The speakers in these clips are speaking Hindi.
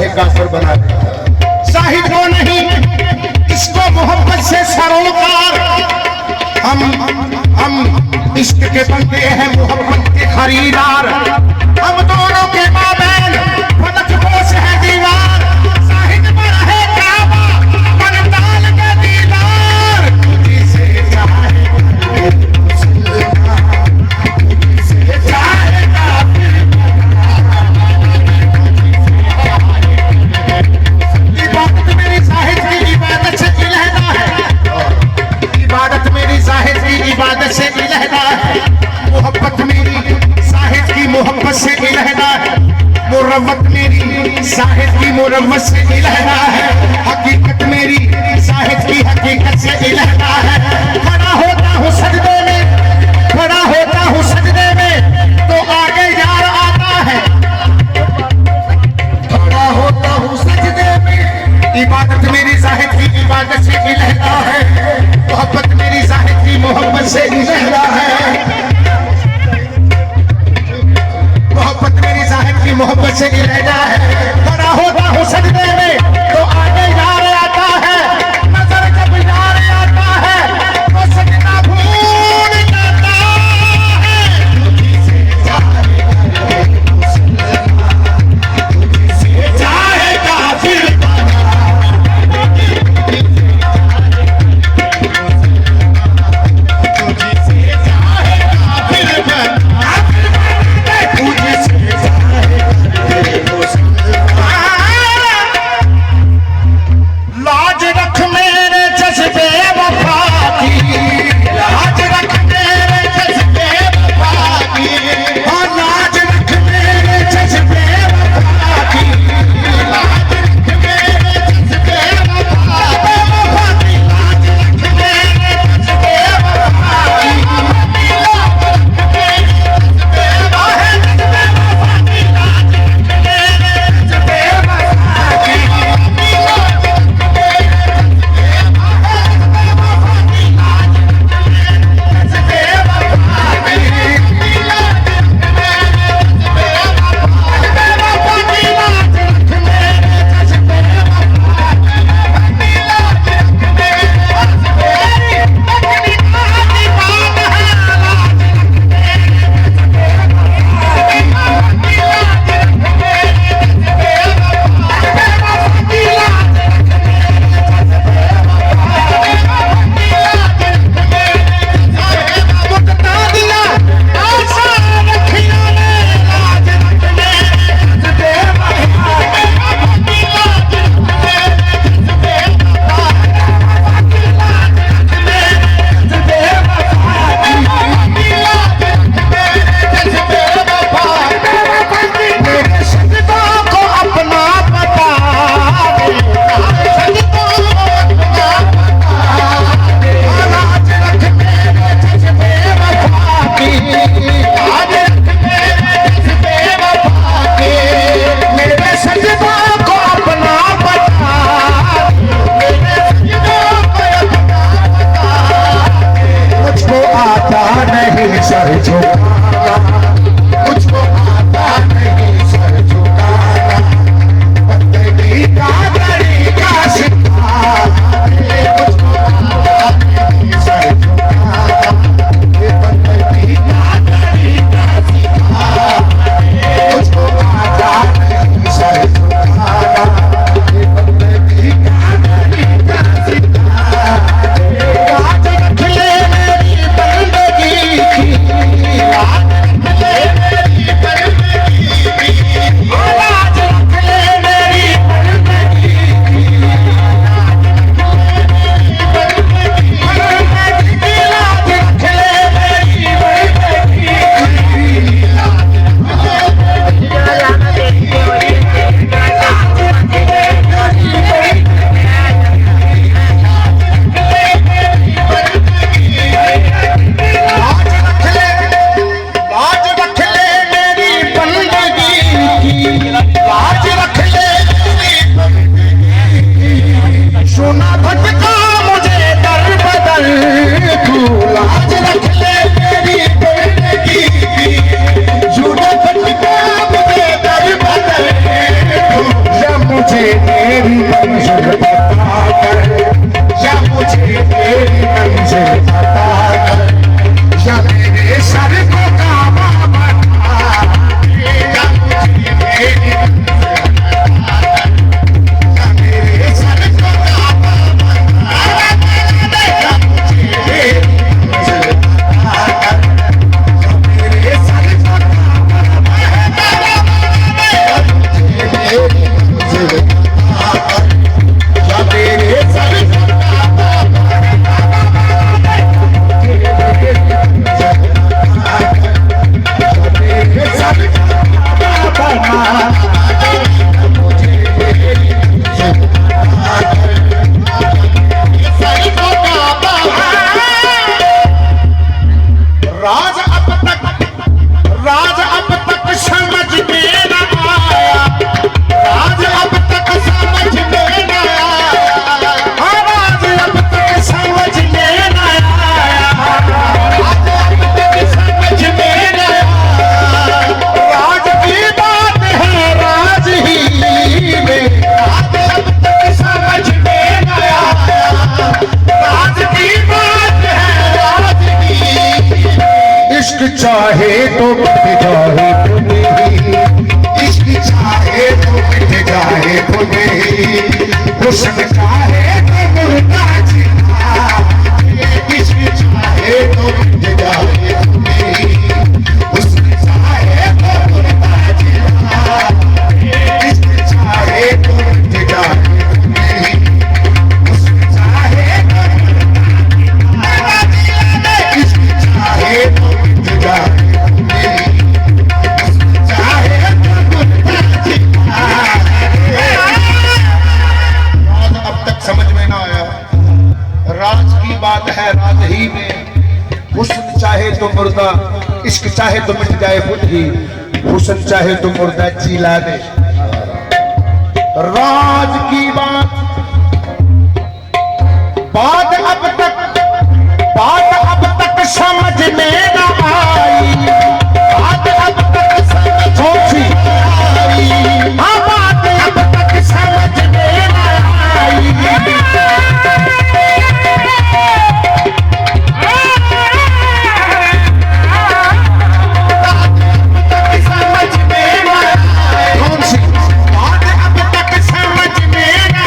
चाहे काफिर बना दे। साहिद वो नहीं इसको मोहब्बत से सरोकार, हम इश्क के बंदे हैं, मोहब्बत के खरीदार। हम दोनों के माबैन फलक बोस है दीवार। साहिद पर है काबा मनताल के दीदार। तुझसे चाहे तुझसे चाहे काफिर, इबादत मेरी साहिद की इबादत से इलहदा है। इबादत मेरी साहिद की इबादत से इलहदा है। मोहब्बत मेरी साहिद की मोहब्बत से इलहदा है। मुरव्वत मेरी साहिद की मुरव्वत से इलहदा है। हकीकत मेरी साहिद की हकीकत से इलहदा है। खड़ा होता हूँ सजदे में, खड़ा होता हूँ सजदे में, तो आगे यार आता है। खड़ा होता हूँ सजदे में, इबादत मेरी साहिद की इबादत से इलहदा है। मोहब्बत मेरी साहिद की मोहब्बत से इलहदा है। मोहब्बत मेरी साहिब की मोहब्बत से इलहदा है। खड़ा होता हूँ सजदे में, तो आगे यार आता है। नजर जब यार आता है, तो सजना भूल जाता है। तुझसे चाहे तुझसे चाहे काफिर मेरी मंजिल बता कर, या मुझे मेरी मंजिल बता कर, या मेरे सर को काबा बना, या मुझे मेरी चाहे तो मिट जाए खुद ही, इश्क चाहे तो मिट जाए खुद ही, हुस्न चाहे तो मुर्दा जिंदा, इश्क चाहे तो मिट जाए खुद ही, हुस्न चाहे तो मुर्दा जिंदा, इश्क चाहे तो मिट जाए खुद ही, हुस्न चाहे तो मुर्दा जिंदा, इश्क चाहे तो राज की बात है राज ही में, हुस्न चाहे तो मुर्दा, इश्क चाहे तो मिट जाए खुद ही, हुस्न चाहे तो मुर्दा जिला दे। राज की बात अब तक समझ में ना आई, बात अब तक समझ में आई, बात अब तक समझ में ना आई, कौन सी बात अब तक समझ में ना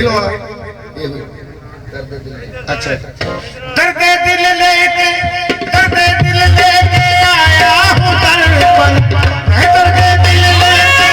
लाना अच्छा दर्द दिल लेके आया हूँ दर पर मैं दर्द दिल लेके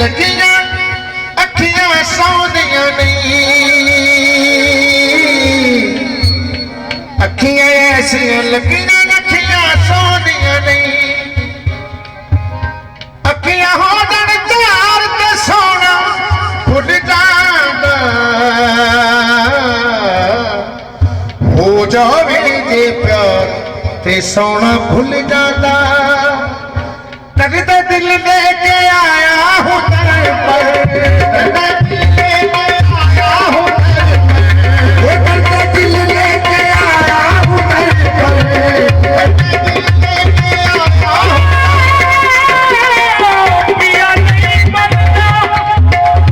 लगियां अखियां सौंदियां नहीं अखियां ऐसियां लगियां अखियां सौंदियां नहीं अखियां हो जन चार ते सोना भुल जांदा हो जावे जे प्यार ते सोना भुल जांदा दर्द दिल लेके आया हूँ दर पर दर्द दिल लेके आया हूँ दर पर दर्द दिल लेके आया हूँ दर पर दर्द दिल लेके आया हूँ पिया नहीं बनता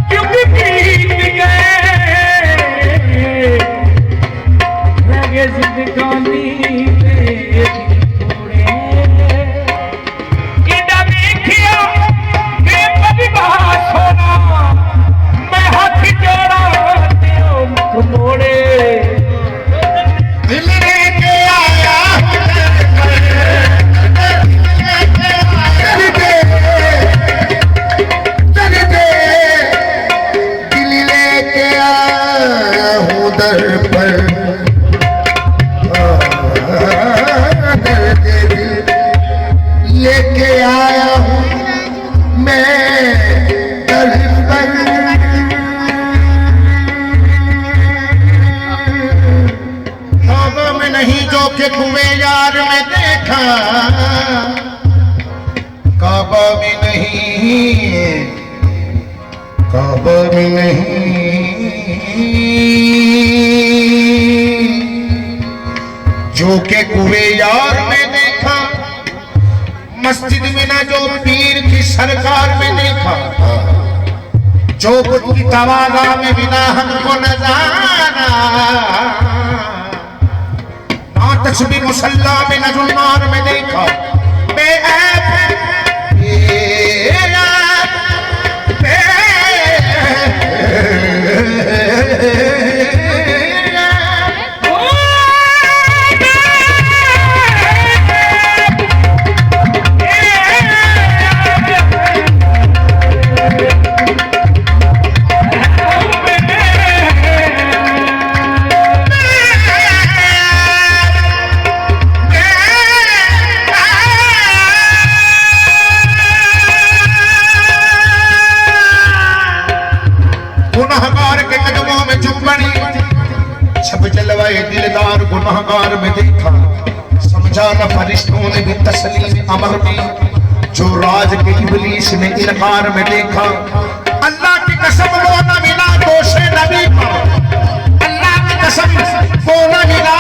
क्योंकि बीत गए लगे जिंदगानी देखा, काबा में नहीं, काबा में नहीं, जो के कुए यार में देखा, मस्जिद में ना जो पीर की सरकार में देखा, जो बुद्ध की तवाज़ा में बिना हमको नजारा, ना तस्बीह मुसल्ला में न जुन्नार में देखा, गुनहगार के कदमों में चुप बनी, छप जलवाए दिलदार गुनहगार में देखा, समझा न फरिश्तों ने भी तस्लीम अमर में, जो राज के इब्लीस ने इनकार में देखा। अल्लाह की कसम वो न मिला दोषे नबी का, अल्लाह की कसम वो न मिला